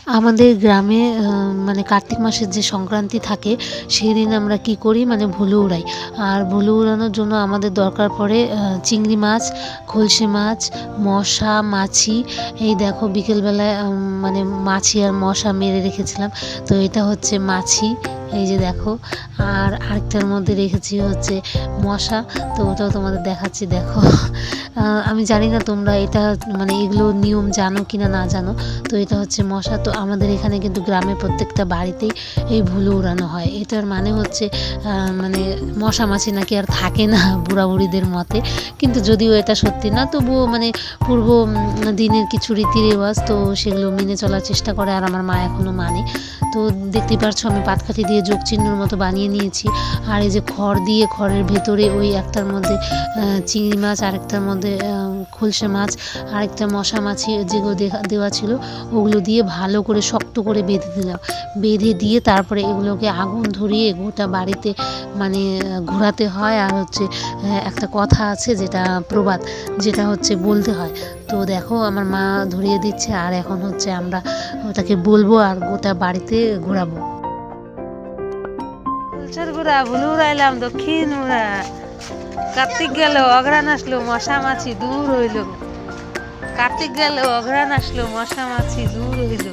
আমাদের গ্রামে মানে কার্তিক মাসের যে সংক্রান্তি থাকে সেই দিন আমরা কি করি মানে ভুলু উড়াই। আর ভুলু উড়ানোর জন্য আমাদের দরকার পড়ে চিংড়ি মাছ, খলসে মাছ, মশা, মাছি। এই দেখো বিকেলবেলায় মানে মাছি আর মশা মেরে রেখেছিলাম, তো এটা হচ্ছে মাছি, এই যে দেখো। আর আরেকটার মধ্যে রেখেছি হচ্ছে মশা, তো ওটাও তোমাদের দেখাচ্ছি দেখো। আমি জানি না তোমরা এটা মানে এগুলো নিয়ম জানো কি না জানো। তো এটা হচ্ছে মশা। তো আমাদের এখানে কিন্তু গ্রামে প্রত্যেকটা বাড়িতেই এই ভুলু উড়ানো হয়। এটার মানে হচ্ছে মানে মশা মাছি নাকি আর থাকে না বুড়া বুড়িদের মতে, কিন্তু যদিও এটা সত্যি না, তবুও মানে পূর্ব দিনের কিছু রীতি রেওয়াজ, তো সেগুলো মেনে চলার চেষ্টা করে, আর আমার মা এখনও মানে। তো দেখতেই পারছো আমি পাটকাঠি দিয়ে যোগ চিহ্নর মতো বানিয়ে নিয়েছি। আর এই যে খড় দিয়ে, খড়ের ভেতরে ওই একটার মধ্যে চিংড়ি মাছ, আরেকটার মধ্যে খলসে মাছ, আরেকটা মশা মাছি যেগুলো দেওয়া ছিল ওগুলো দিয়ে ভালো করে শক্ত করে বেঁধে দিলাম। বেঁধে দিয়ে তারপরে এগুলোকে আগুন ধরিয়ে গোটা বাড়িতে মানে ঘোরাতে হয়। আর হচ্ছে একটা কথা আছে যেটা প্রবাদ, যেটা হচ্ছে বলতে হয়। তো দেখো আমার মা ধরিয়ে দিচ্ছে, আর এখন হচ্ছে আমরা ওটাকে বলবো আর গোটা বাড়িতে ঘোরাবো। ঘোরা ভুলু উড়াইলাম দক্ষিণ উড়া, কার্তিক গেল অঘ্রাণ আসলো মশা মাছি দূর হইল, কার্তিক গেল অঘ্রাণ আসলো মশা মাছি দূর হইল।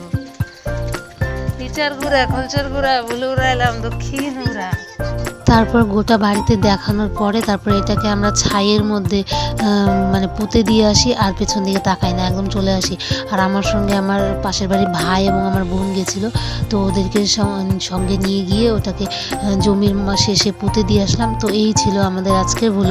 টিচার ঘুরা খলচার ঘুরা ভুলু উড়াইলাম দক্ষিণ উড়া। তারপর গোটা বাড়িতে দেখানোর পরে তারপরে এটাকে আমরা ছাইয়ের মধ্যে মানে পুঁতে দিয়ে আসি, আর পেছন দিকে তাকাই না, একদম চলে আসি। আর আমার সঙ্গে আমার পাশের বাড়ির ভাই এবং আমার বোন গেছিলো, তো ওদেরকে সঙ্গে নিয়ে গিয়ে ওটাকে জমির শেষে পুঁতে দিয়ে আসলাম। তো এই ছিল আমাদের আজকের ভুলু।